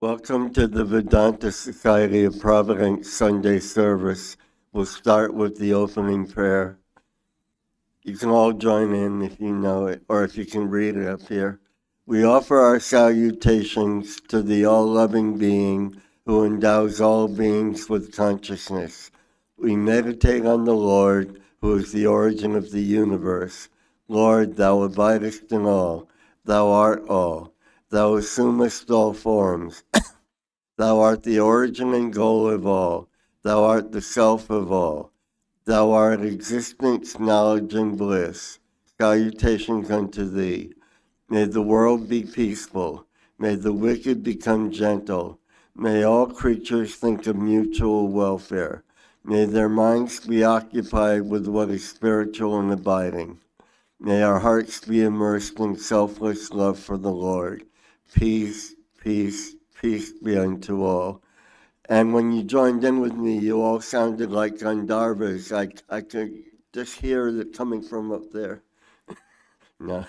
Welcome to the Vedanta Society of Providence Sunday service. We'll start with the opening prayer. You can all join in if you know it, or if you can read it up here. We offer our salutations to the all-loving being who endows all beings with consciousness. We meditate on the Lord, who is the origin of the universe. Lord, thou abidest in all. Thou art all. Thou assumest all forms. Thou art the origin and goal of all. Thou art the self of all. Thou art existence, knowledge, and bliss. Salutations unto thee. May the world be peaceful. May the wicked become gentle. May all creatures think of mutual welfare. May their minds be occupied with what is spiritual and abiding. May our hearts be immersed in selfless love for the Lord. Peace, peace, peace be unto all. And when you joined in with me, you all sounded like Gandharvas. I could just hear it coming from up there. No.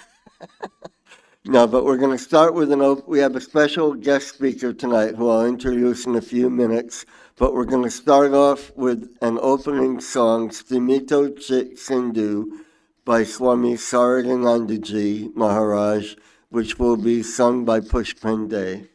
No, but we're going to start with we have a special guest speaker tonight who I'll introduce in a few minutes. But we're going to start off with an opening song, Stimito Chit Sindhu, by Swami Saradanandaji Maharaj, which will be sung by Pushpende.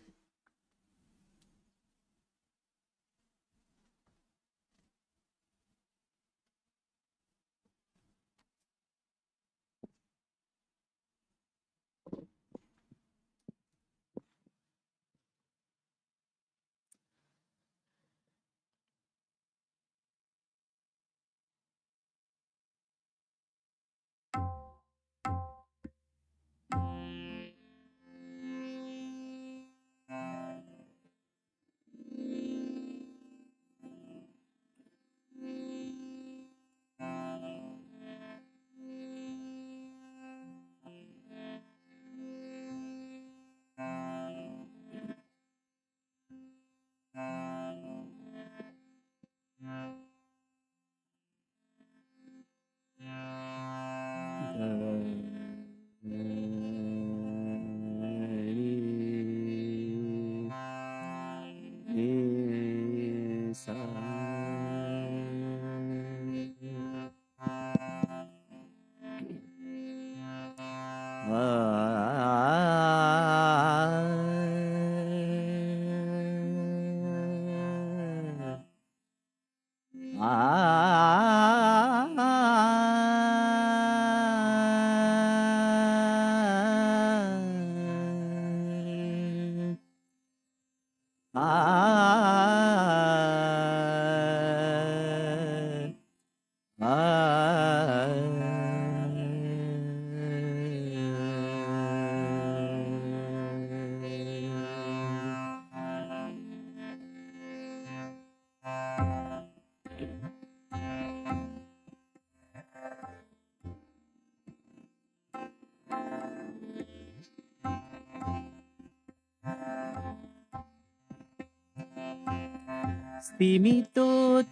স্তিমিত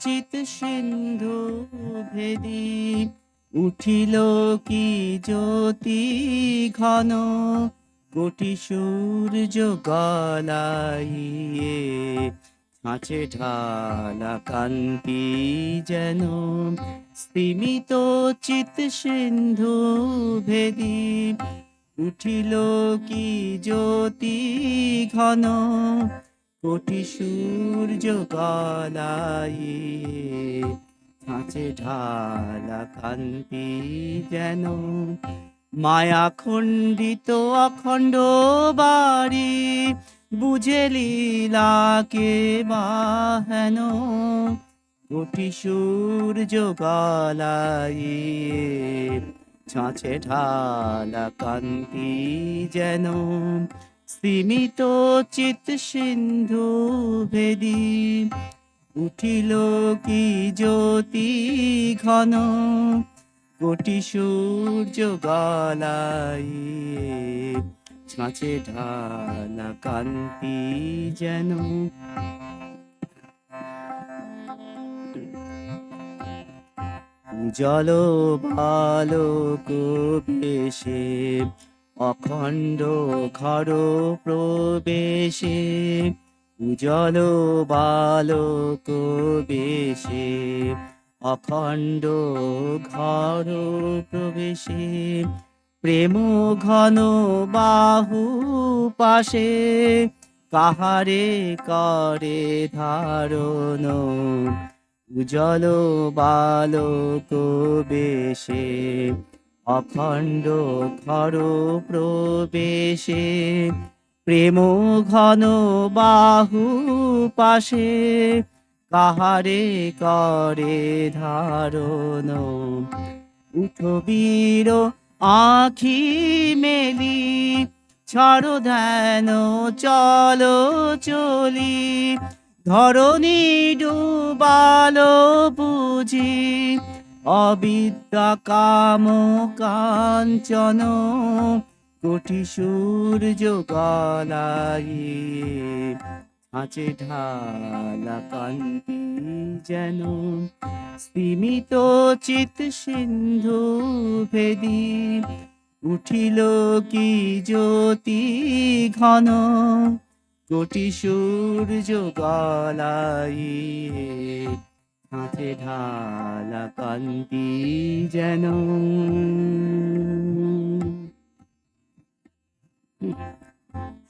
চিত সিন্ধু ভেদি উঠিল কি জ্যোতি ঘন, কোটি সূর্য গলাইয়ে ছাঁচে ঢালা কান্তি যেন। স্তিমিত চিত সিন্ধু ভেদি উঠিল কি জ্যোতি ঘন, কোটি সূর্য গলাইয়ে ছাঁচে ঢালা কান্তি যেন। মায়া খণ্ডিত অখণ্ড বাড়ি বুঝে লীলাকে বাহেন, কোটি সূর্য গলাইয়ে ছাঁচে ঢালা কান্তি যেন। স্তিমিত চিত সিন্ধু ভেদি উঠিল কি জ্যোতি ঘন, কোটি সূর্য গলাইয়ে ছাঁচে ঢালা কান্তি যেন। উজ্জ্বল বালক বেশে অখণ্ড ঘর প্রবেশে, উজ্জ্বল বালক বেশে অখণ্ড ঘর প্রবেশে প্রেম ঘন বাহু পাশে কাহারে করে ধারণ উজ্জ্বল বালক বেশে অখণ্ড ঘর প্রবেশে প্রেম ঘন বাহু পাশে কাহারে করে ধারণ উঠবীর আখি মেলি ছাড়ো ধ্যান চলো চলি ধরণী ডুবালো বুঝি অবিদ্যা কাম কাঞ্চন কোটি সূর্য গলাই আছে ঢালা কান্তি যেন স্তিমিত চিত সিন্ধু ভেদি উঠিল কি জ্যোতি ঘন কোটি সূর্য গলাই আছে ঢালা কান্তি যেন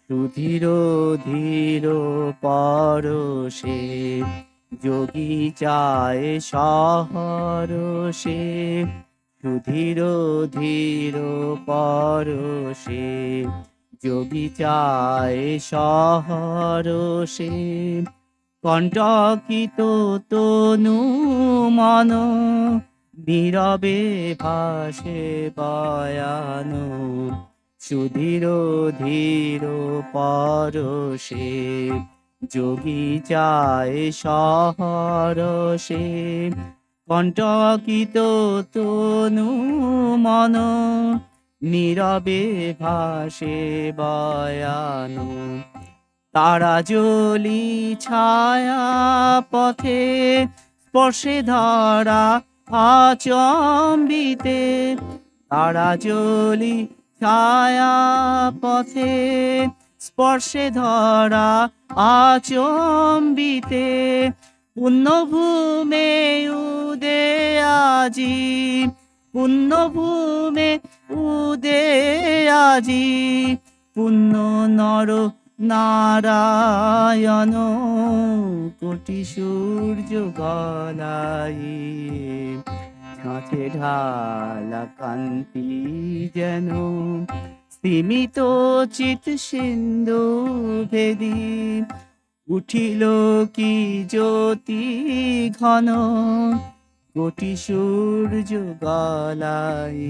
সুধীর ধীর পরশে যোগী চায় সহরসে সুধীর ধীর পরশে যোগী চায় সহরসে কণ্টকিত তনু মন নীরবে ভাসে বয়ান সুধীর ধীর পরশে যোগী চায় সহরসে কণ্টকিত তনু মন নীরবে ভাসে বয়ান তারা জলি ছায়া পথে স্পর্শে ধরা আচম্বিতে তারা জলি ছায়া পথে স্পর্শে ধরা আচম্বিতে পুণ্যভূমে উদে আজি পুণ্যভূমে উদে আজি পুণ্য নর নারায়ণ কোটি সূর্য গলাই ছাঁচে ঢালা কান্তি যেন স্তিমিত চিত সিন্ধু ভেদি উঠিল কি জ্যোতি ঘন কোটি সূর্য গলাই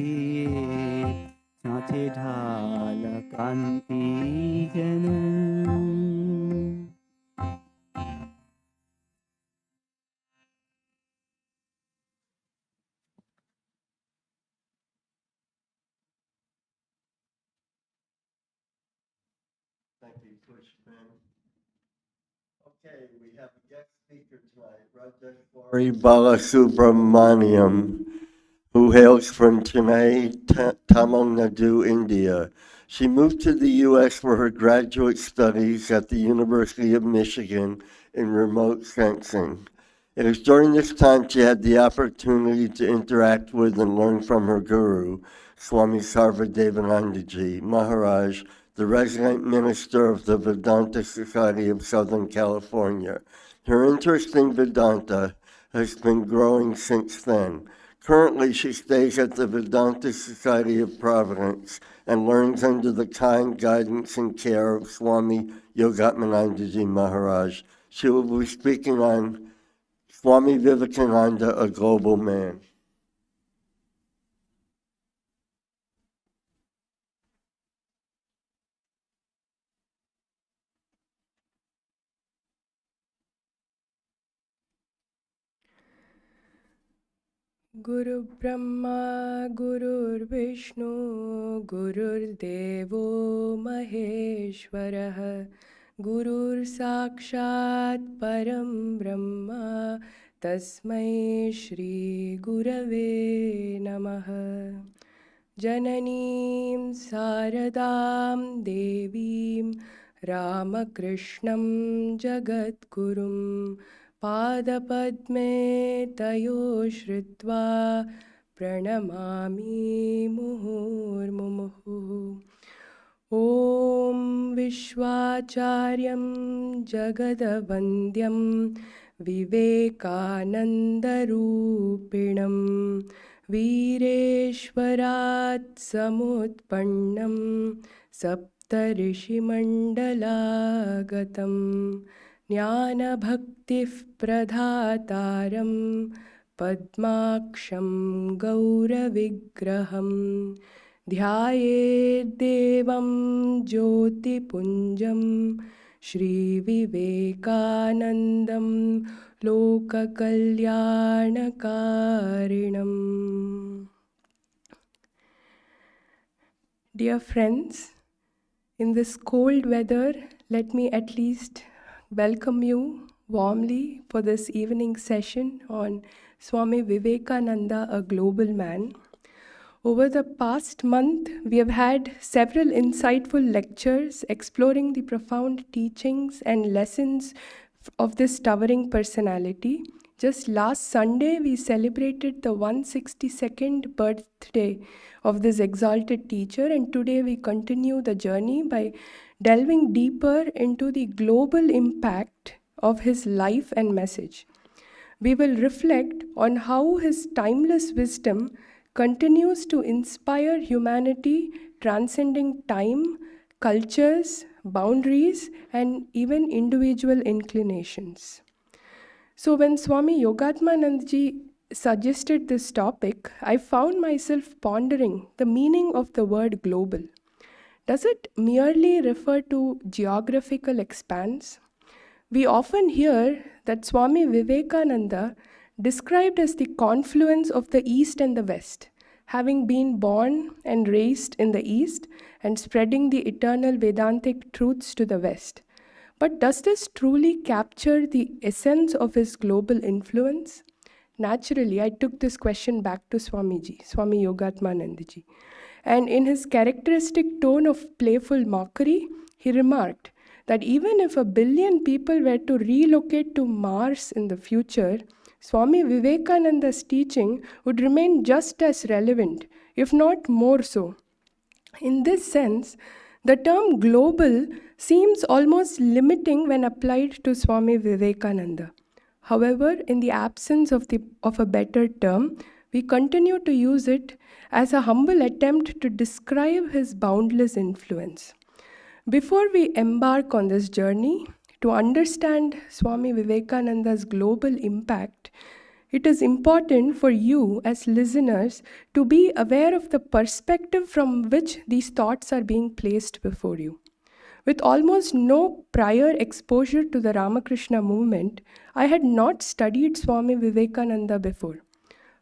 ছাঁচে ঢালা কান্তি যেন Thank you, Pushpin. Okay, we have a guest speaker tonight, Rajeshwari Balasubramanium, who hails from Chennai, Tamil Nadu, India. She moved to the U.S. for her graduate studies at the University of Michigan in remote sensing. It was during this time she had the opportunity to interact with and learn from her guru, Swami Sarvadevanandaji Maharaj, the resident minister of the Vedanta Society of Southern California. Her interest in Vedanta has been growing since then. Currently, she stays at the Vedanta Society of Providence and learns under the kind guidance and care of Swami Yogatmanandaji Maharaj. She will be speaking on Swami Vivekananda, a Global Man. Guru Brahma Gurur Vishnu Gurur Devo Maheshwarah Gurur Sakshat Param Brahma Tasmai Shri Gurave Namaha Jananim Saradam Devim रामकृष्णं जगद्गुरुं पादपद्मे तयो श्रुत्वा प्रणमामि मुहुर्मुहुः। ॐ विश्वाचार्यं जगदवन्द्यं विवेकानन्दरूपिणं वीरेश्वरात् समुत्पन्नं सप्तऋषिमण्डलागतं ज्ञानभक्तिः प्रदातारं पद्माक्षं गौरविग्रहं ध्यायेद्देवं ज्योतिपुञ्जं श्रीविवेकानन्दं लोककल्याणकारिणम्. Dear friends, in this cold weather, let me at least welcome you warmly for this evening session on Swami Vivekananda, a global man. Over the past month, we have had several insightful lectures exploring the profound teachings and lessons of this towering personality. Just last Sunday, we celebrated the 162nd birthday of this exalted teacher, and today we continue the journey by delving deeper into the global impact of his life and message. We will reflect on how his timeless wisdom continues to inspire humanity, transcending time, cultures, boundaries, and even individual inclinations. So when Swami Yogatmanandji suggested this topic, I found myself pondering the meaning of the word global. Does it merely refer to geographical expanse? We often hear that Swami Vivekananda described as the confluence of the East and the West, having been born and raised in the East and spreading the eternal Vedantic truths to the West. But does this truly capture the essence of his global influence? Naturally, I took this question back to Swamiji, Swami Yogatmanandji. And in his characteristic tone of playful mockery, he remarked that even if 1 billion people were to relocate to Mars in the future, Swami Vivekananda's teaching would remain just as relevant, if not more so. In this sense, the term global seems almost limiting when applied to Swami Vivekananda. However, in the absence of a better term, we continue to use it as a humble attempt to describe his boundless influence. Before we embark on this journey, to understand Swami Vivekananda's global impact, it is important for you as listeners to be aware of the perspective from which these thoughts are being placed before you. With almost no prior exposure to the Ramakrishna movement, I had not studied Swami Vivekananda before.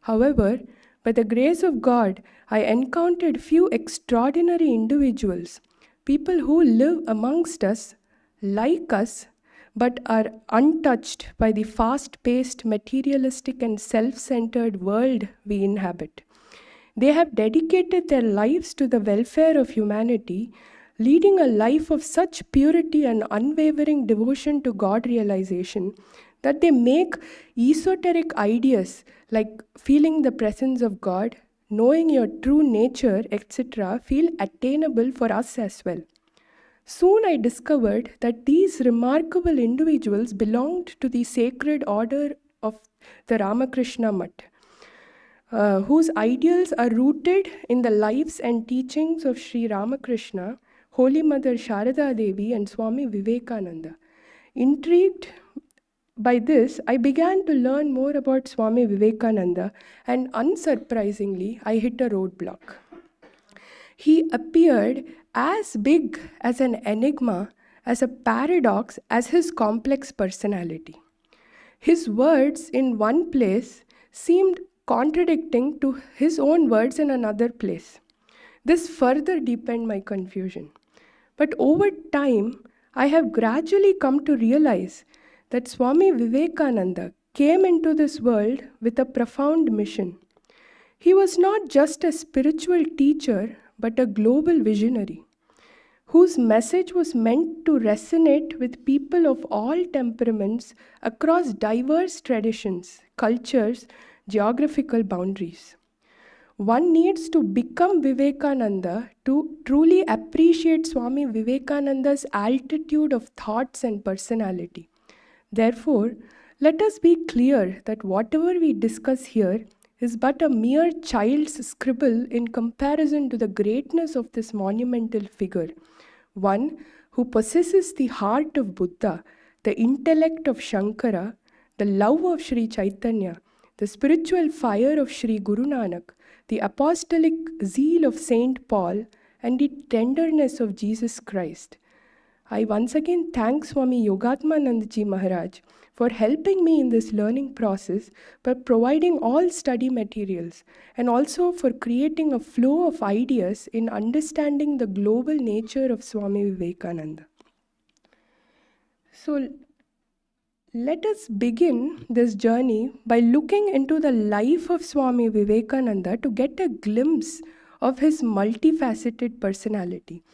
However, by the grace of God, I encountered few extraordinary individuals, people who live amongst us, like us, but are untouched by the fast-paced, materialistic and self-centered world we inhabit. They have dedicated their lives to the welfare of humanity, leading a life of such purity and unwavering devotion to God realization that they make esoteric ideas like feeling the presence of God, knowing your true nature, etc., feel attainable for us as well. Soon I discovered that these remarkable individuals belonged to the sacred order of the Ramakrishna Mutt, whose ideals are rooted in the lives and teachings of Sri Ramakrishna, Holy Mother Sharada Devi, and Swami Vivekananda. Intrigued by this, I began to learn more about Swami Vivekananda, and unsurprisingly, I hit a roadblock. He appeared as big as an enigma, as a paradox, as his complex personality. His words in one place seemed contradicting to his own words in another place. This further deepened my confusion. But over time, I have gradually come to realize that Swami Vivekananda came into this world with a profound mission. He was not just a spiritual teacher, but a global visionary whose message was meant to resonate with people of all temperaments across diverse traditions, cultures, geographical boundaries. One needs to become Vivekananda to truly appreciate Swami Vivekananda's altitude of thoughts and personality. Therefore, let us be clear that whatever we discuss here is but a mere child's scribble in comparison to the greatness of this monumental figure, one who possesses the heart of Buddha, the intellect of Shankara, the love of Sri Chaitanya, the spiritual fire of Sri Guru Nanak, the apostolic zeal of Saint Paul, and the tenderness of Jesus Christ. I once again thank Swami Yogatmanandaji Maharaj for helping me in this learning process by providing all study materials and also for creating a flow of ideas in understanding the global nature of Swami Vivekananda. So, let us begin this journey by looking into the life of Swami Vivekananda to get a glimpse of his multifaceted personality.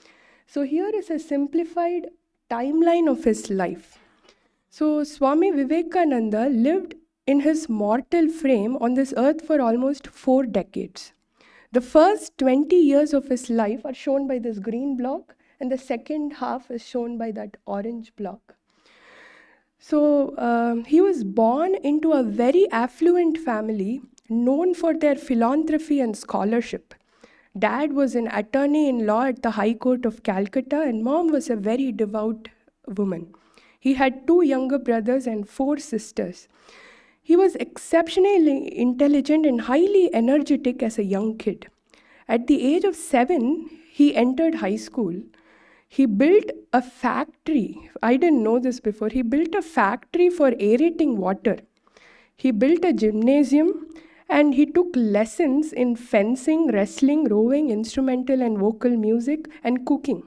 So here is a simplified timeline of his life. So Swami Vivekananda lived in his mortal frame on this earth for almost 4 decades. The first 20 years of his life are shown by this green block, and the second half is shown by that orange block. So he was born into a very affluent family known for their philanthropy and scholarship. Dad was an attorney-in-law at the High Court of Calcutta, and mom was a very devout woman. He had 2 younger brothers and 4 sisters. He was exceptionally intelligent and highly energetic as a young kid. At the age of 7, he entered high school. He built a factory. I didn't know this before. He built a factory for aerating water. He built a gymnasium, and he took lessons in fencing, wrestling, rowing, instrumental and vocal music, and cooking.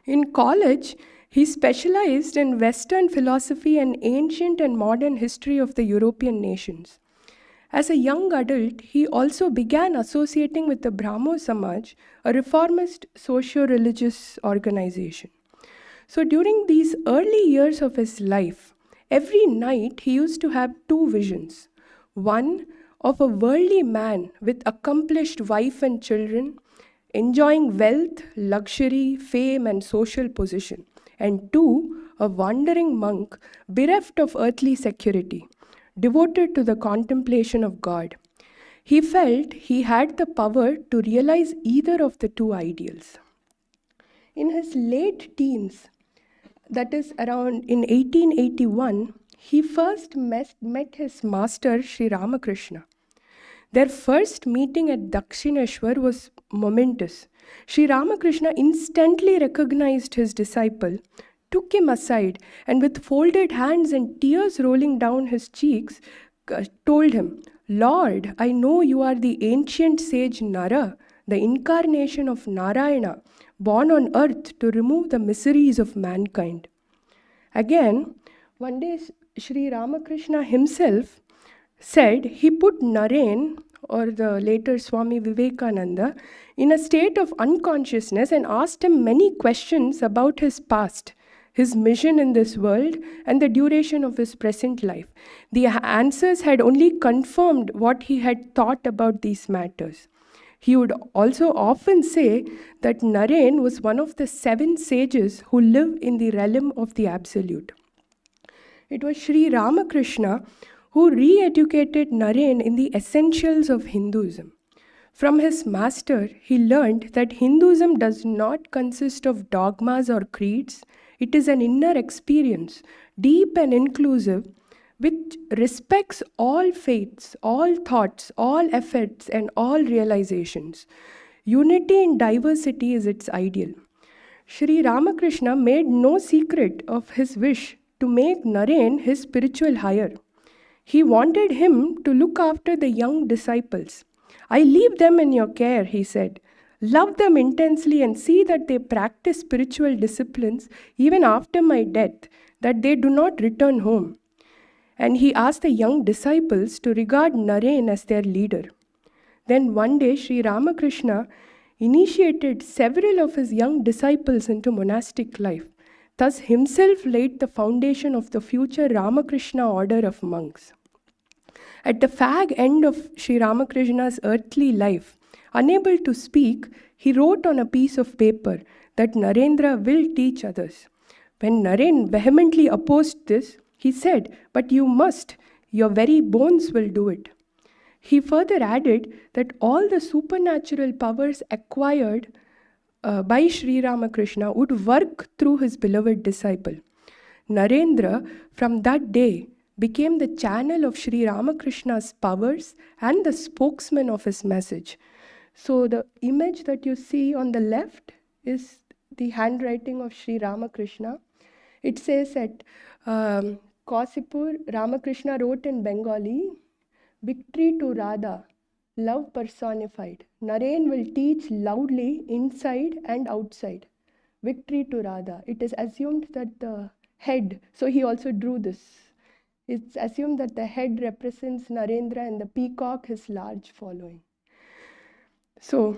In college, he specialized in Western philosophy and ancient and modern history of the European nations. As a young adult, he also began associating with the Brahmo Samaj, a reformist socio-religious organization. So during these early years of his life, every night he used to have 2 visions. One of a worldly man with accomplished wife and children, enjoying wealth, luxury, fame, and social position. And 2, a wandering monk bereft of earthly security, devoted to the contemplation of God. He felt he had the power to realize either of the 2 ideals. In his late teens, that is around in 1881, he first met his master Sri Ramakrishna. Their first meeting at Dakshineshwar was momentous. Sri Ramakrishna instantly recognized his disciple, took him aside, and with folded hands and tears rolling down his cheeks, told him, "Lord, I know you are the ancient sage Nara, the incarnation of Narayana, born on earth to remove the miseries of mankind." Again, one day Sri Ramakrishna himself said he put Naren, or the later Swami Vivekananda, in a state of unconsciousness and asked him many questions about his past, his mission in this world, and the duration of his present life. The answers had only confirmed what he had thought about these matters. He would also often say that Naren was one of the 7 sages who live in the realm of the Absolute. It was Sri Ramakrishna who re-educated Naren in the essentials of Hinduism. From his master, he learned that Hinduism does not consist of dogmas or creeds. It is an inner experience, deep and inclusive, which respects all faiths, all thoughts, all efforts, and all realizations. Unity in diversity is its ideal. Sri Ramakrishna made no secret of his wish to make Naren his spiritual hire. He wanted him to look after the young disciples. "I leave them in your care," he said. "Love them intensely and see that they practice spiritual disciplines even after my death, that they do not return home." And he asked the young disciples to regard Naren as their leader. Then one day, Sri Ramakrishna initiated several of his young disciples into monastic life, thus himself laid the foundation of the future Ramakrishna order of monks. At the fag end of Sri Ramakrishna's earthly life, unable to speak, he wrote on a piece of paper that Narendra will teach others. When Naren vehemently opposed this, he said, "But you must, your very bones will do it." He further added that all the supernatural powers acquired by Sri Ramakrishna would work through his beloved disciple. Narendra, from that day, became the channel of Sri Ramakrishna's powers and the spokesman of his message. So the image that you see on the left is the handwriting of Sri Ramakrishna. It says at Kausipur, Ramakrishna wrote in Bengali, "Victory to Radha, love personified. Naren will teach loudly inside and outside. Victory to Radha." It is assumed that the head, so he also drew this. It's assumed that the head represents Narendra and the peacock his large following. So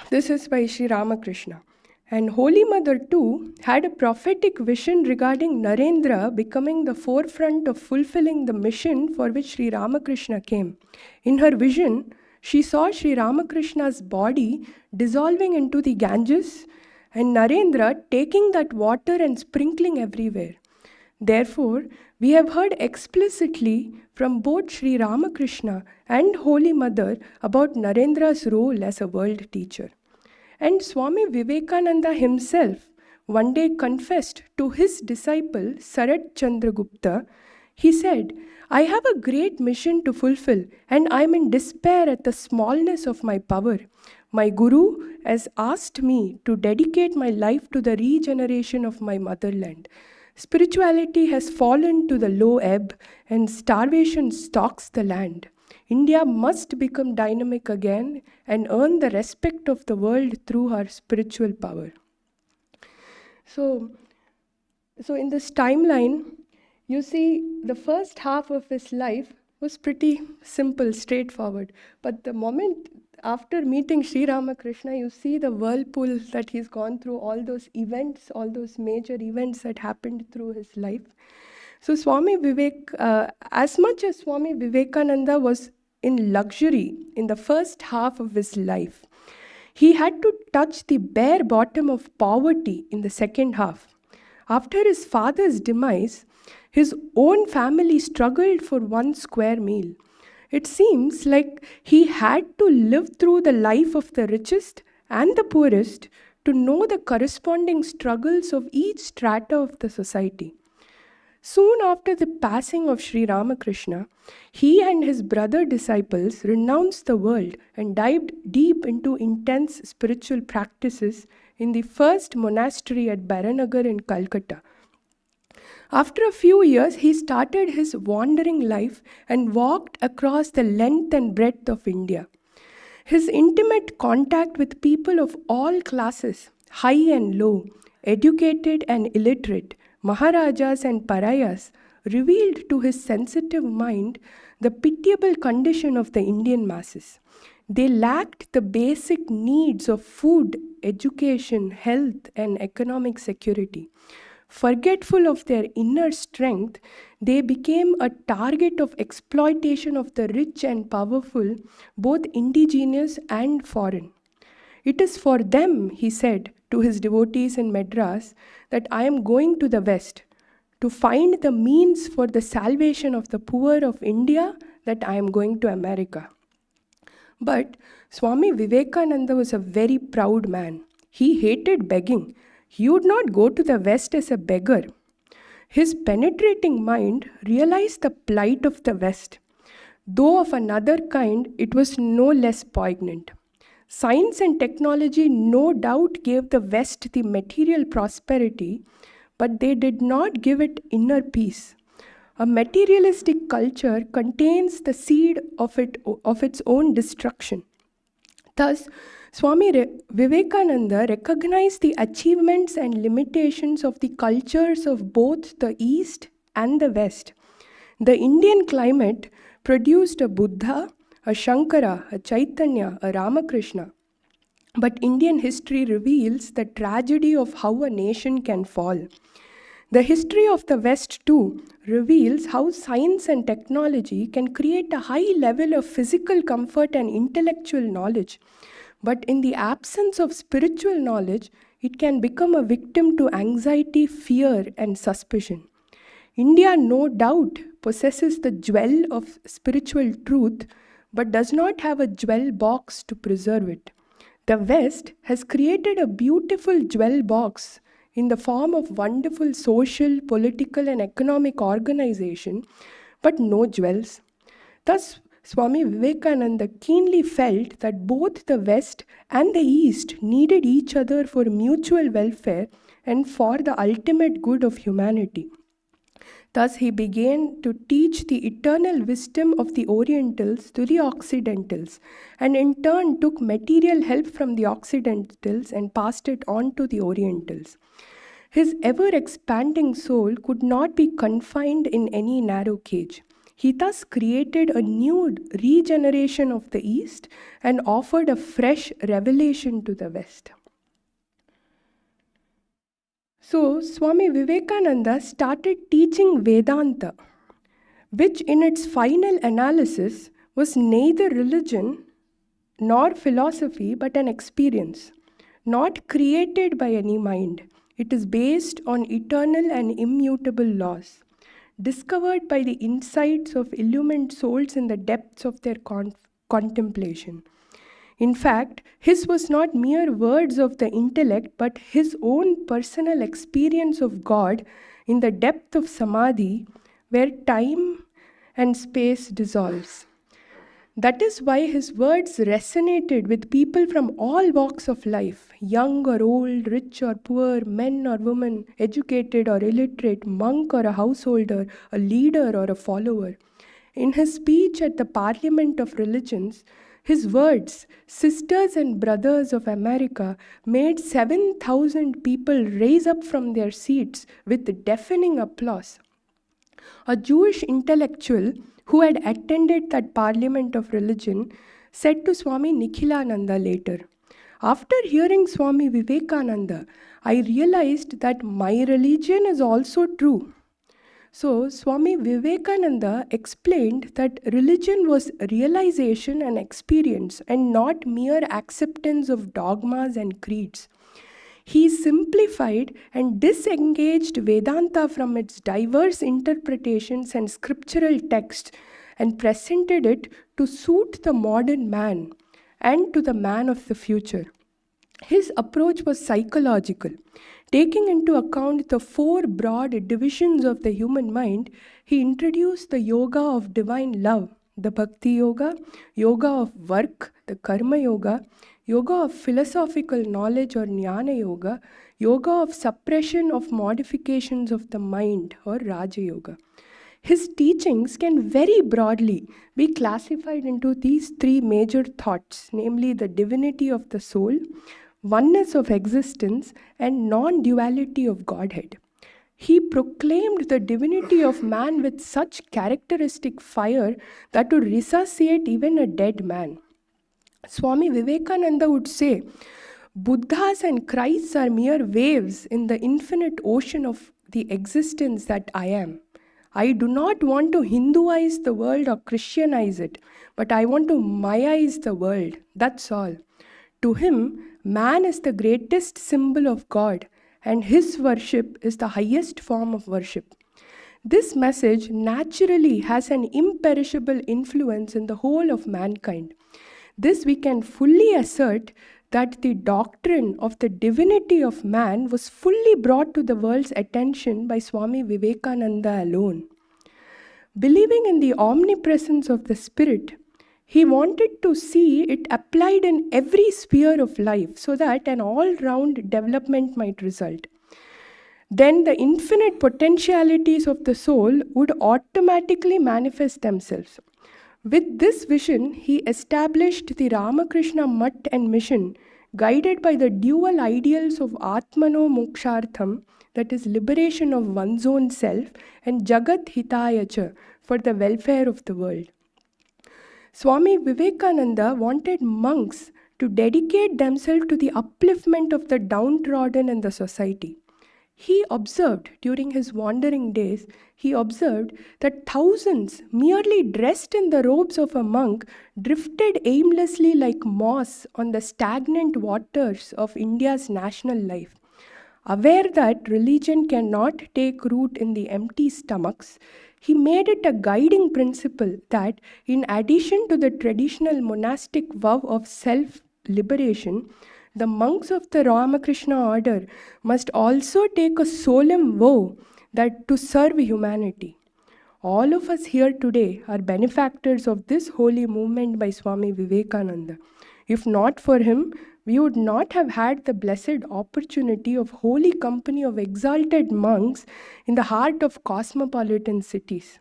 this is by Sri Ramakrishna. And Holy Mother too had a prophetic vision regarding Narendra becoming the forefront of fulfilling the mission for which Sri Ramakrishna came. In her vision, she saw Sri Ramakrishna's body dissolving into the Ganges and Narendra taking that water and sprinkling everywhere. Therefore, we have heard explicitly from both Sri Ramakrishna and Holy Mother about Narendra's role as a world teacher. And Swami Vivekananda himself one day confessed to his disciple Sarat Chandragupta. He said, "I have a great mission to fulfill and I am in despair at the smallness of my power. My Guru has asked me to dedicate my life to the regeneration of my motherland. Spirituality has fallen to the low ebb and starvation stalks the land. India must become dynamic again and earn the respect of the world through her spiritual power." So in this timeline, you see the first half of his life was pretty simple, straightforward. But the moment after meeting Sri Ramakrishna, you see the whirlpool that he's gone through, all those events, all those major events that happened through his life. So as much as Swami Vivekananda was in luxury in the first half of his life, he had to touch the bare bottom of poverty in the second half. After his father's demise, his own family struggled for one square meal. It seems like he had to live through the life of the richest and the poorest to know the corresponding struggles of each strata of the society. Soon after the passing of Sri Ramakrishna, he and his brother disciples renounced the world and dived deep into intense spiritual practices in the first monastery at Baranagar in Calcutta. After a few years, he started his wandering life and walked across the length and breadth of India. His intimate contact with people of all classes, high and low, educated and illiterate, Maharajas and Parayas, revealed to his sensitive mind the pitiable condition of the Indian masses. They lacked the basic needs of food, education, health, and economic security. Forgetful of their inner strength, they became a target of exploitation of the rich and powerful, both indigenous and foreign. "It is for them," he said to his devotees in Madras, "that I am going to the West, to find the means for the salvation of the poor of India, that I am going to America." But Swami Vivekananda was a very proud man. He hated begging. He would not go to the West as a beggar. His penetrating mind realized the plight of the West. Though of another kind, it was no less poignant. Science and technology no doubt gave the West the material prosperity, but they did not give it inner peace. A materialistic culture contains the seed of its own destruction. Thus, Swami Vivekananda recognized the achievements and limitations of the cultures of both the East and the West. The Indian climate produced a Buddha, a Shankara, a Chaitanya, a Ramakrishna. But Indian history reveals the tragedy of how a nation can fall. The history of the West, too, reveals how science and technology can create a high level of physical comfort and intellectual knowledge. But in the absence of spiritual knowledge, it can become a victim to anxiety, fear, and suspicion. India, no doubt, possesses the jewel of spiritual truth, but does not have a jewel box to preserve it. The West has created a beautiful jewel box in the form of wonderful social, political, and economic organization, but no jewels. Thus, Swami Vivekananda keenly felt that both the West and the East needed each other for mutual welfare and for the ultimate good of humanity. Thus, he began to teach the eternal wisdom of the Orientals to the Occidentals, and in turn took material help from the Occidentals and passed it on to the Orientals. His ever expanding soul could not be confined in any narrow cage. He thus created a new regeneration of the East and offered a fresh revelation to the West. So, Swami Vivekananda started teaching Vedanta, which in its final analysis was neither religion nor philosophy but an experience, not created by any mind. It is based on eternal and immutable laws, discovered by the insights of illumined souls in the depths of their contemplation. In fact, his was not mere words of the intellect, but his own personal experience of God in the depth of samadhi, where time and space dissolves. That is why his words resonated with people from all walks of life, young or old, rich or poor, men or women, educated or illiterate, monk or a householder, a leader or a follower. In his speech at the Parliament of Religions, his words, "Sisters and Brothers of America," made 7,000 people raise up from their seats with deafening applause. A Jewish intellectual who had attended that Parliament of Religion said to Swami Nikhilananda later, "After hearing Swami Vivekananda, I realized that my religion is also true." So, Swami Vivekananda explained that religion was realization and experience and not mere acceptance of dogmas and creeds. He simplified and disengaged Vedanta from its diverse interpretations and scriptural texts and presented it to suit the modern man and to the man of the future. His approach was psychological. Taking into account the four broad divisions of the human mind, he introduced the yoga of divine love, the bhakti yoga, yoga of work, the karma yoga, yoga of philosophical knowledge or jnana yoga, yoga of suppression of modifications of the mind or raja yoga. His teachings can very broadly be classified into these three major thoughts, namely the divinity of the soul, oneness of existence, and non-duality of Godhead. He proclaimed the divinity of man with such characteristic fire that would resuscitate even a dead man. Swami Vivekananda would say, "Buddhas and Christs are mere waves in the infinite ocean of the existence that I am. I do not want to Hinduize the world or Christianize it, but I want to Mayaize the world. That's all." To him, man is the greatest symbol of God, and his worship is the highest form of worship. This message naturally has an imperishable influence in the whole of mankind. This we can fully assert that the doctrine of the divinity of man was fully brought to the world's attention by Swami Vivekananda alone. Believing in the omnipresence of the Spirit, he wanted to see it applied in every sphere of life so that an all-round development might result. Then the infinite potentialities of the soul would automatically manifest themselves. With this vision, he established the Ramakrishna Mutt and mission, guided by the dual ideals of Atmano Mokshartham, that is liberation of one's own self, and Jagat Hitayacha, for the welfare of the world. Swami Vivekananda wanted monks to dedicate themselves to the upliftment of the downtrodden and the society. He observed during his wandering days, he observed that thousands, merely dressed in the robes of a monk, drifted aimlessly like moss on the stagnant waters of India's national life. Aware that religion cannot take root in the empty stomachs, he made it a guiding principle that, in addition to the traditional monastic vow of self liberation, the monks of the Ramakrishna order must also take a solemn vow that to serve humanity. All of us here today are benefactors of this holy movement by Swami Vivekananda. If not for him, we would not have had the blessed opportunity of holy company of exalted monks in the heart of cosmopolitan cities.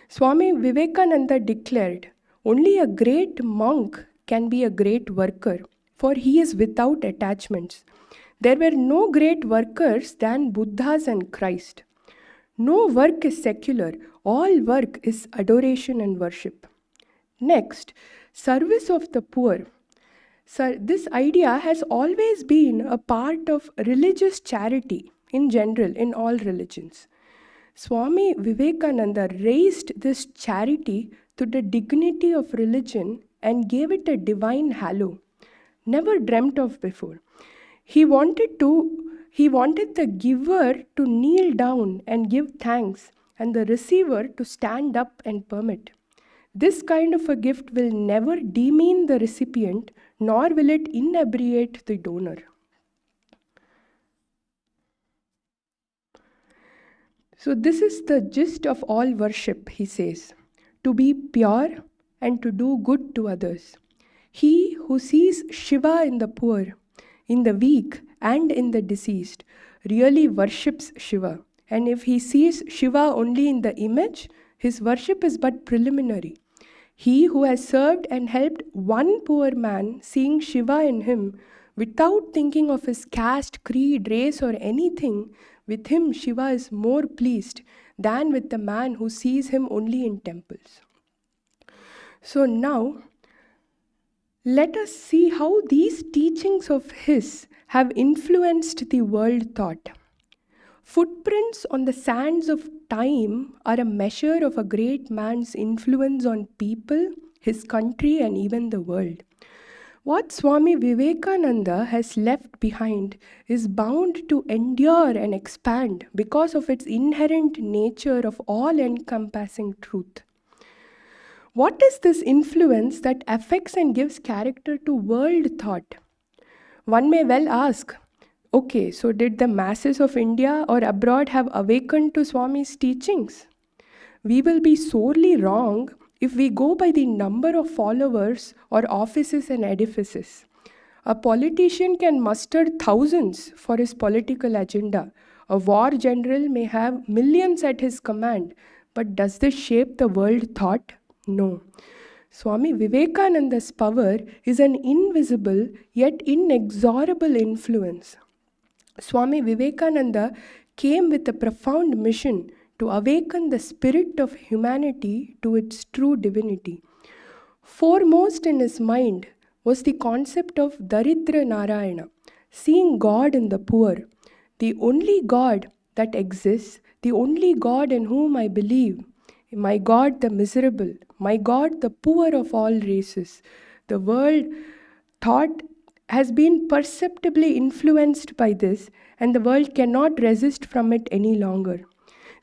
Swami Vivekananda declared, "Only a great monk can be a great worker, for he is without attachments. There were no great workers than Buddhas and Christ. No work is secular, all work is adoration and worship." Next, service of the poor. So this idea has always been a part of religious charity in general in all religions. Swami Vivekananda raised this charity to the dignity of religion and gave it a divine halo, never dreamt of before. He wanted the giver to kneel down and give thanks, and the receiver to stand up and permit. This kind of a gift will never demean the recipient, nor will it inebriate the donor. So this is the gist of all worship, he says, to be pure and to do good to others. He who sees Shiva in the poor, in the weak, and in the deceased really worships Shiva. And if he sees Shiva only in the image, his worship is but preliminary. He who has served and helped one poor man, seeing Shiva in him, without thinking of his caste, creed, race, or anything, with him Shiva is more pleased than with the man who sees him only in temples. So now, let us see how these teachings of his have influenced the world thought. Footprints on the sands of time are a measure of a great man's influence on people, his country, and even the world. What Swami Vivekananda has left behind is bound to endure and expand because of its inherent nature of all-encompassing truth. What is this influence that affects and gives character to world thought? One may well ask, okay, so did the masses of India or abroad have awakened to Swami's teachings? We will be sorely wrong if we go by the number of followers or offices and edifices. A politician can muster thousands for his political agenda. A war general may have millions at his command, but does this shape the world thought? No. Swami Vivekananda's power is an invisible yet inexorable influence. Swami Vivekananda came with a profound mission to awaken the spirit of humanity to its true divinity. Foremost in his mind was the concept of Daridra Narayana, seeing God in the poor, the only God that exists, the only God in whom I believe, my God the miserable, my God the poor of all races. The world thought has been perceptibly influenced by this, and the world cannot resist from it any longer.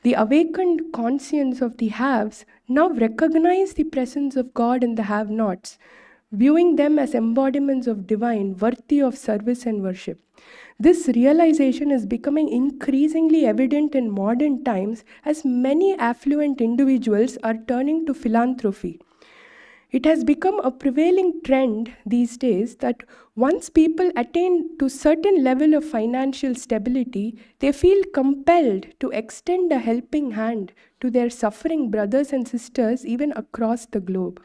The awakened conscience of the haves now recognize the presence of God in the have-nots, viewing them as embodiments of divine, worthy of service and worship. This realization is becoming increasingly evident in modern times as many affluent individuals are turning to philanthropy. It has become a prevailing trend these days that once people attain to certain level of financial stability, they feel compelled to extend a helping hand to their suffering brothers and sisters even across the globe.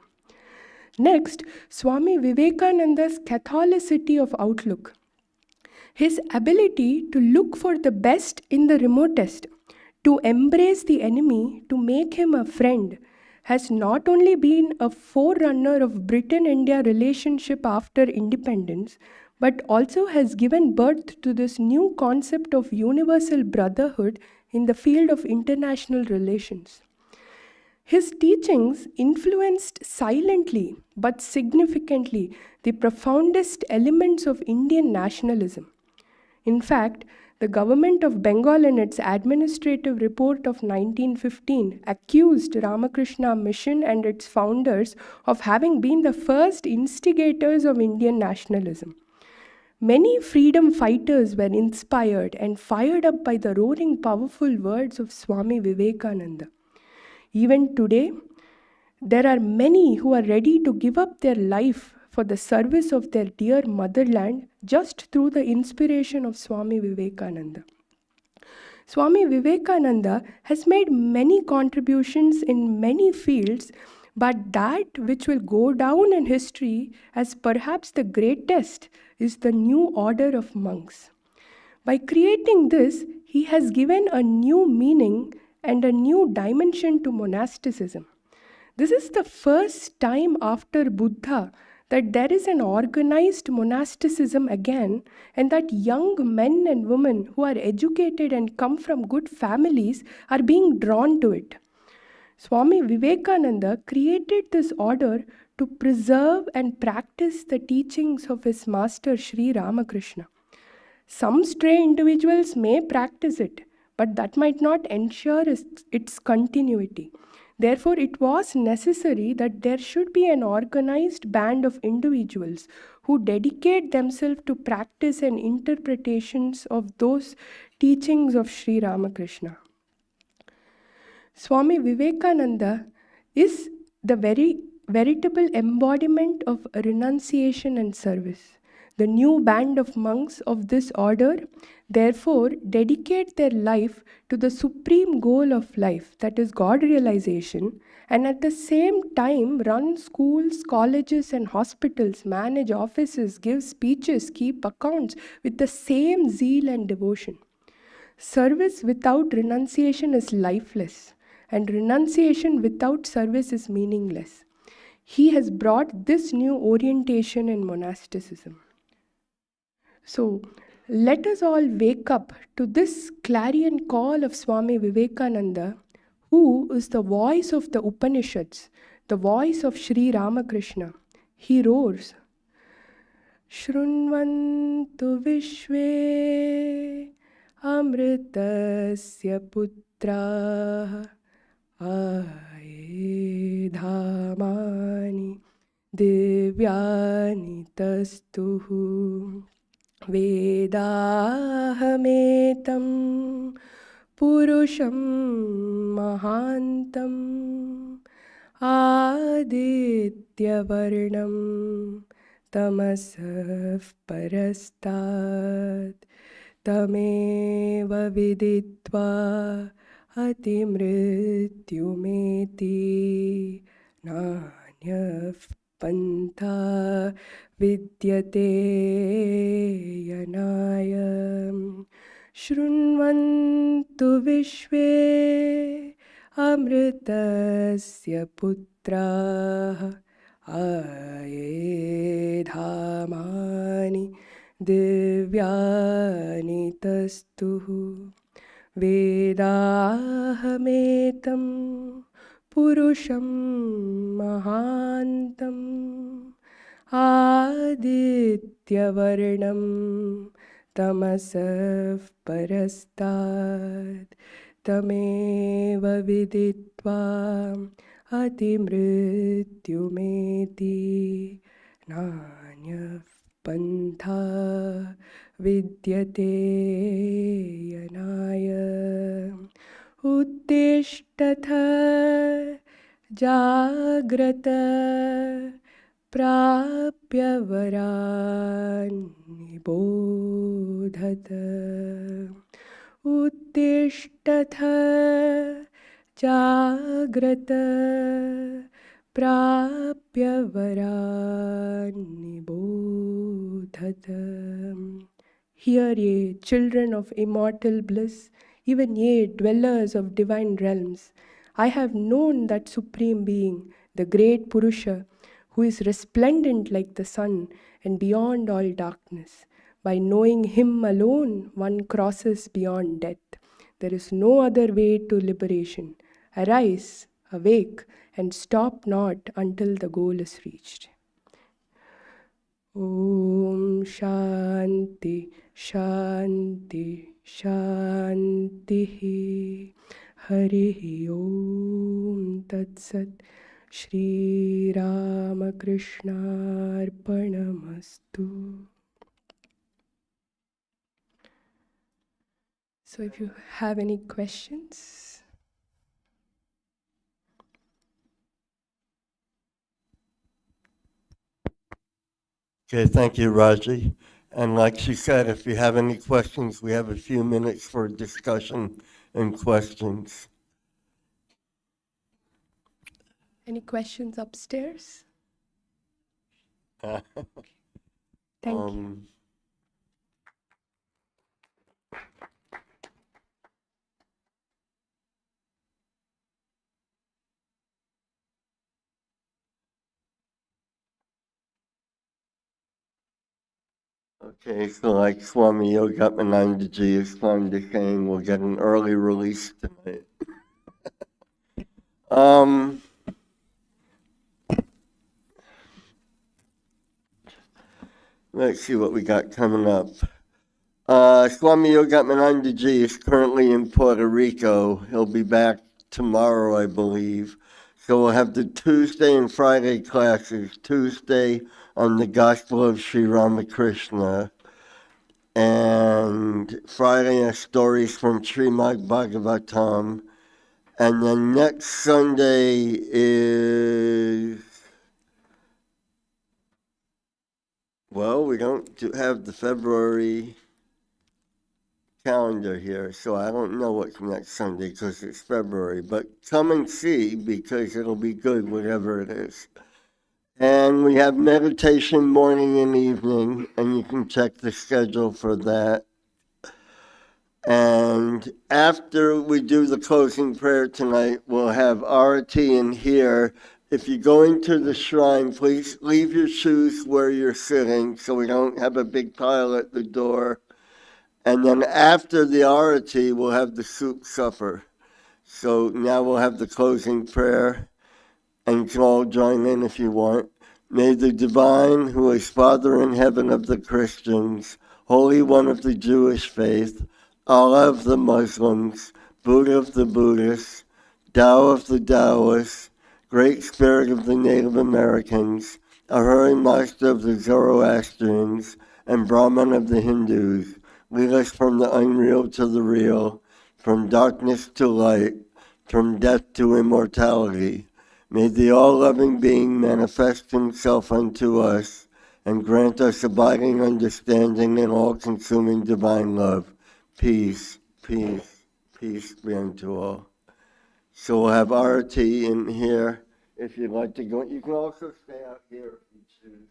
Next, Swami Vivekananda's Catholicity of outlook. His ability to look for the best in the remotest, to embrace the enemy, to make him a friend, has not only been a forerunner of Britain-India relationship after independence, but also has given birth to this new concept of universal brotherhood in the field of international relations. His teachings influenced silently but significantly the profoundest elements of Indian nationalism. In fact, the government of Bengal in its administrative report of 1915 accused Ramakrishna Mission and its founders of having been the first instigators of Indian nationalism. Many freedom fighters were inspired and fired up by the roaring, powerful words of Swami Vivekananda. Even today, there are many who are ready to give up their life for the service of their dear motherland just through the inspiration of Swami Vivekananda. Swami Vivekananda has made many contributions in many fields, but that which will go down in history as perhaps the greatest is the new order of monks. By creating this, he has given a new meaning and a new dimension to monasticism. This is the first time after Buddha that there is an organized monasticism again, and that young men and women who are educated and come from good families are being drawn to it. Swami Vivekananda created this order to preserve and practice the teachings of his master Sri Ramakrishna. Some stray individuals may practice it, but that might not ensure its continuity. Therefore, it was necessary that there should be an organized band of individuals who dedicate themselves to practice and interpretations of those teachings of Sri Ramakrishna. Swami Vivekananda is the veritable embodiment of renunciation and service. The new band of monks of this order, therefore, dedicate their life to the supreme goal of life, that is God realization, and at the same time run schools, colleges, and hospitals, manage offices, give speeches, keep accounts with the same zeal and devotion. Service without renunciation is lifeless, and renunciation without service is meaningless. He has brought this new orientation in monasticism. So, let us all wake up to this clarion call of Swami Vivekananda, who is the voice of the Upanishads, the voice of Sri Ramakrishna. He roars, Shrunvantu Vishve Amritasya Putra Aye Dhamani Divyani Tastuhu Vedahametam Purusham Mahantam Adityavarnam Tamasaf Parastat Tameva Viditva Atimrityumeti Nanyaf Pantha Vidyate Yanayam Shrunvantu Vishve Amritasya Putra Aye Dhamani Divyani Tastuhu Vedahametam Purusham Mahantam Adityavarnam Tamasaf Parastat Tameva Viditva Atimrityumeti Nanyaf Pantha Vidyate Yanaya Uttishtatha Jagrata Prapya Varani Bodhata Uttishtatha Jagrata Prapya Varani Bodhata. Hear ye, children of immortal bliss, even ye, dwellers of divine realms. I have known that Supreme Being, the great Purusha, who is resplendent like the sun and beyond all darkness. By knowing Him alone, one crosses beyond death. There is no other way to liberation. Arise, awake, and stop not until the goal is reached. Om Shanti Shanti Shanti Hari Om Tat Sat Shri Ramakrishna Arpanamastu. So if you have any questions. Okay, thank you, Raji. And like she said, if you have any questions, we have a few minutes for discussion and questions. Any questions upstairs? Uh, Thank you. Okay, so like Swami Yogatmananda Ji is finally saying, we'll get an early release tonight. Let's see what we got coming up. Swami Yogatmananda Ji is currently in Puerto Rico. He'll be back tomorrow, I believe. So we'll have the Tuesday and Friday classes. Tuesday on the Gospel of Sri Ramakrishna, and Friday are stories from Srimad Bhagavatam. And then next Sunday is, well, we don't have the February calendar here, so I don't know what's next Sunday because it's February. But come and see because it'll be good, whatever it is. And we have meditation morning and evening, and you can check the schedule for that. And after we do the closing prayer tonight, we'll have arati in here. If you go into the shrine, please leave your shoes where you're sitting so we don't have a big pile at the door. And then after the arati, we'll have the soup supper. So now we'll have the closing prayer, and you can all join in if you want. May the divine, who is Father in heaven of the Christians, Holy One of the Jewish faith, Allah of the Muslims, Buddha of the Buddhists, Tao of the Taoists, Great Spirit of the Native Americans, Ahura Master of the Zoroastrians, and Brahman of the Hindus, lead us from the unreal to the real, from darkness to light, from death to immortality. May the all-loving being manifest himself unto us and grant us abiding understanding and all-consuming divine love. Peace, peace, peace be unto all. So we'll have arati in here. If you'd like to go, you can also stay out here if you choose.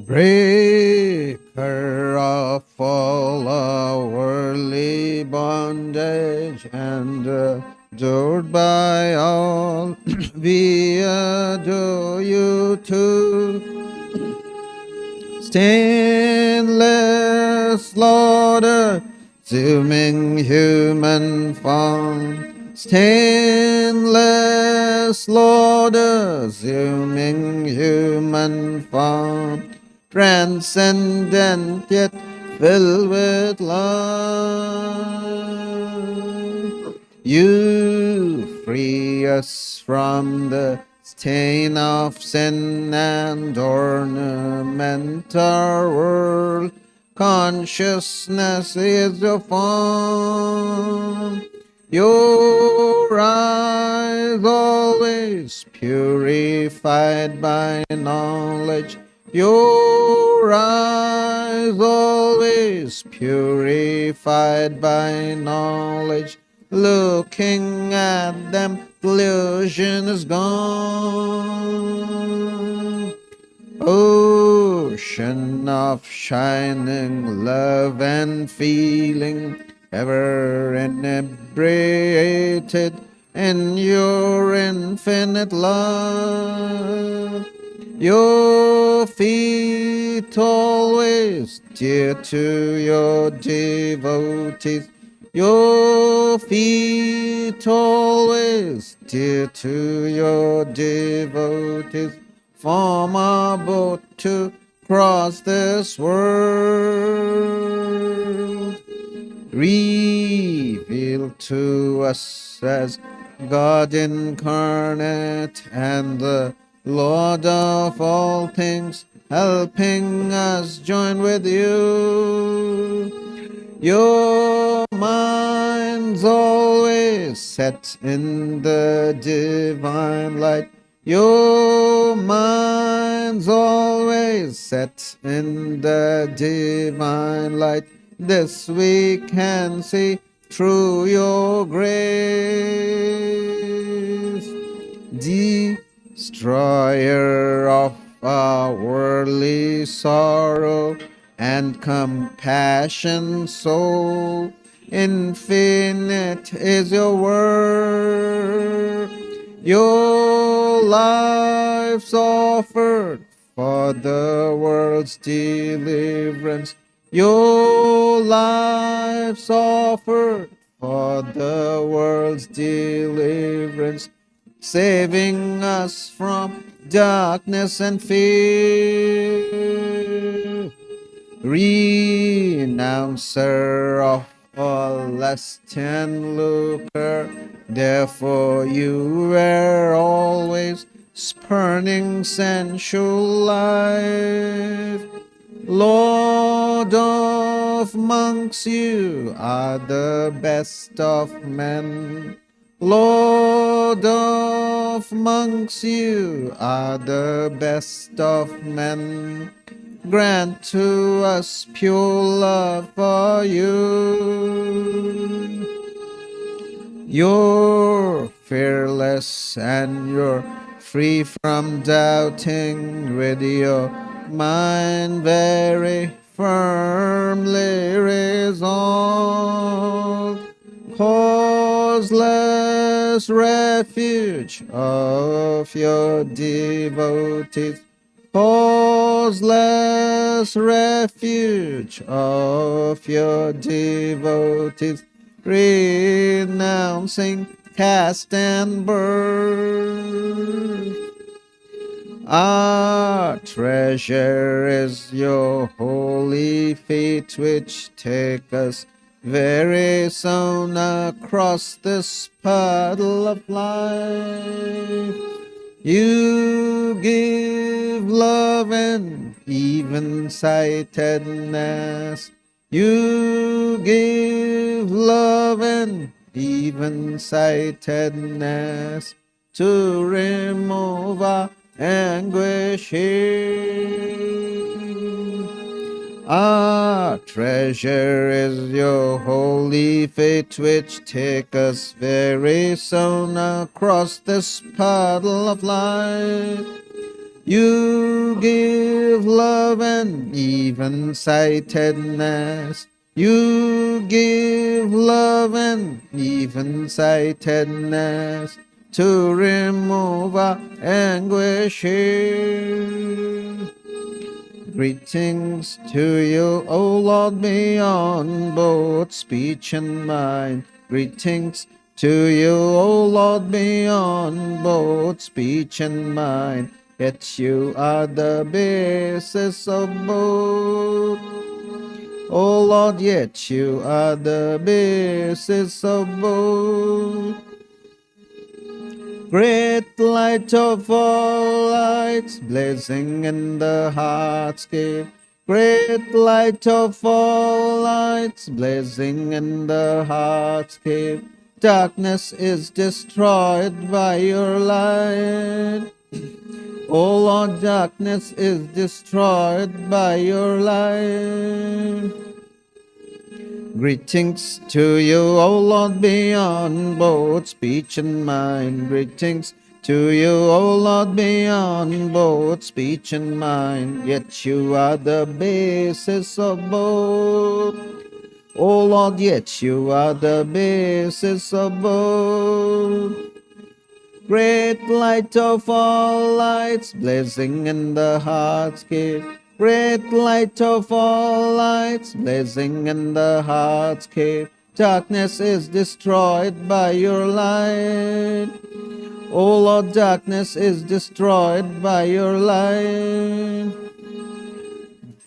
Breaker of all our worldly bondage and adored by all, we adore you too. Stainless slaughter, zooming human form. Stainless slaughter, zooming human form. Transcendent yet filled with love. You free us from the stain of sin and ornament our world. Consciousness is your form. Your eyes always purified by knowledge. Your eyes always purified by knowledge. Looking at them, illusion is gone. Ocean of shining love and feeling, ever inebriated in your infinite love. Your feet always dear to your devotees. Your feet always dear to your devotees. Form a boat to cross this world. Reveal to us as God incarnate and the Lord of all things, helping us join with you. Your mind's always set in the divine light. Your mind's always set in the divine light. This we can see through your grace. Destroyer of our worldly sorrow and compassion soul, infinite is your work. Your life's offered for the world's deliverance. Your life's offered for the world's deliverance, saving us from darkness and fear. Renouncer of all lust and lucre, therefore you were always spurning sensual life. Lord of monks, you are the best of men. Lord of monks, you are the best of men. Grant to us pure love for you. You're fearless and you're free from doubting, with your mind very firmly resolved. Causeless refuge of your devotees. Causeless refuge of your devotees, renouncing caste and birth. Our treasure is your holy feet, which take us very soon across this puddle of life. You give love and even-sightedness. You give love and even-sightedness to remove our anguish here. Our treasure is your holy faith, which take us very soon across this puddle of life. You give love and even-sightedness. You give love and even-sightedness to remove our anguish here. Greetings to you, O Lord, beyond both speech and mind. Greetings to you, O Lord, beyond both speech and mind. Yet you are the basis of both. O Lord, yet you are the basis of both. Great light of all lights, blazing in the heart's cave. Great light of all lights, blazing in the heart's cave. Darkness is destroyed by your light. O Lord, darkness is destroyed by your light. Greetings to you, O Lord, beyond both speech and mind. Greetings to you, O Lord, beyond both speech and mind. Yet you are the basis of both. O Lord, yet you are the basis of both. Great light of all lights, blazing in the heart's cave. Great light of all lights, blazing in the heart's cave. Darkness is destroyed by your light. O Lord, darkness is destroyed by your light.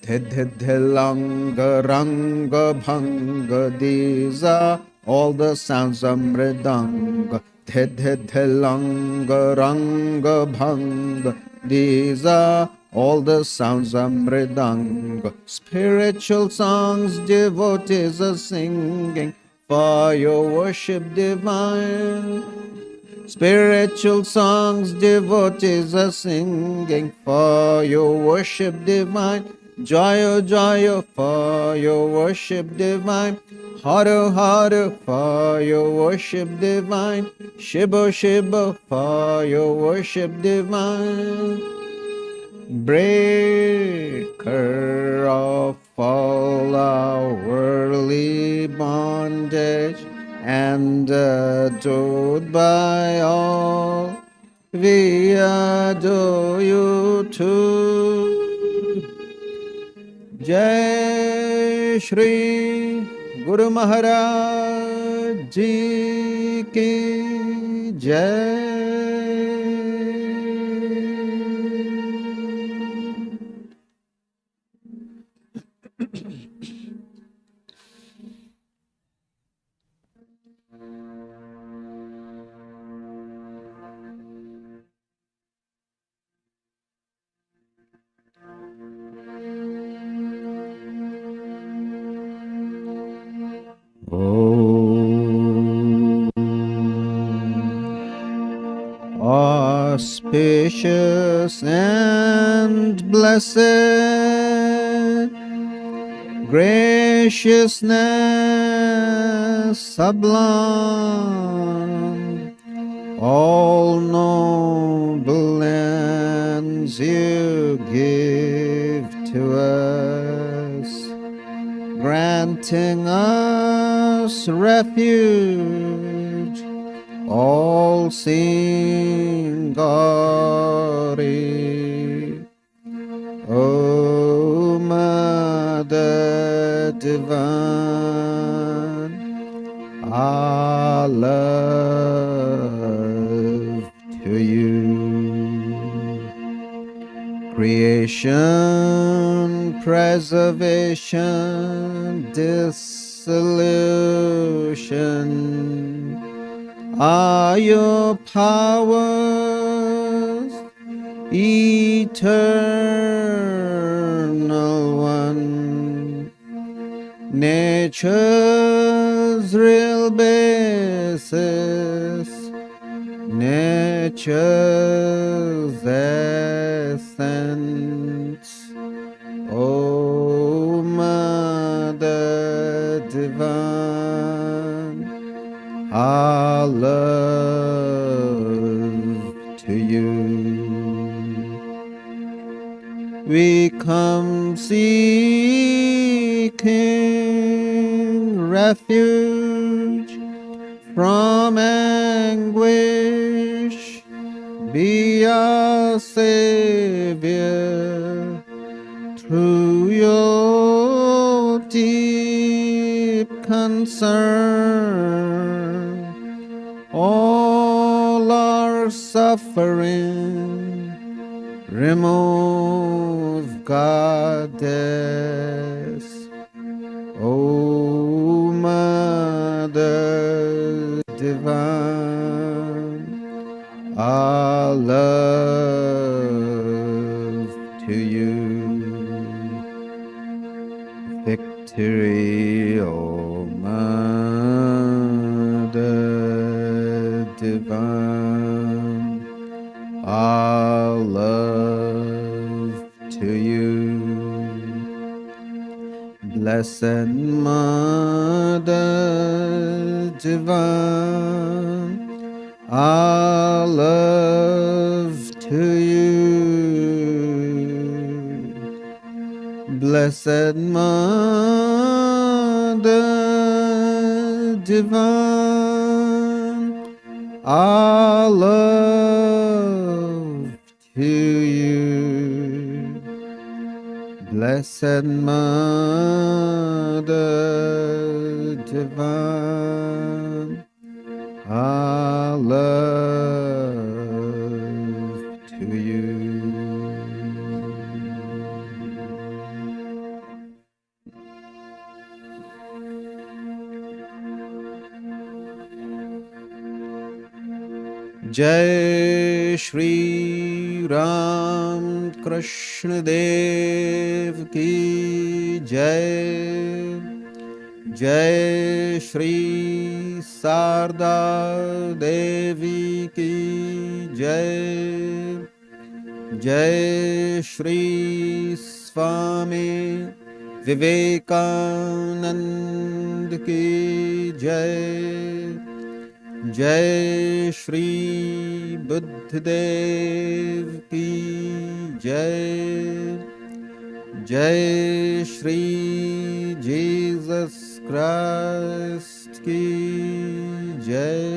Langa ranga bhanga, these are all the sounds of mridanga. Langa ranga bhanga, these are all the sounds of mridanga. Spiritual songs devotees are singing for your worship divine. Spiritual songs devotees are singing for your worship divine. Jaya Jaya for your worship divine. Hara Hara for your worship divine. Shiva Shiva for your worship divine. Breaker of all our worldly bondage and adored by all, we adore you too. Jai Shri Guru Maharaj Ji Ki Jai. Auspicious and blessed, graciousness sublime, all noble ends you give to us, granting us refuge, all-seeing glory. O Mother Divine, our love to you. Creation, preservation, dissolution are your powers, eternal one. Nature's real basis, nature's essence. O We come seeking refuge from anguish. Be our Savior through your deep concern. All our suffering remove, Goddess. O Mother Divine, our love to you. Victory, O Mother Divine, our love to you. Blessed Mother Divine, our love to you. Blessed Mother Divine, our love to you. Blessed Mother Divine, our love to you. Jai Shri Ram Krishna Dev Ki Jai. Jai Shri Sarda Devi Ki Jai. Jai Shri Swami Vivekananda Ki Jai. Jai Shri Buddha Dev Ki Jai. Jai Shri Jesus Christ Ki Jai.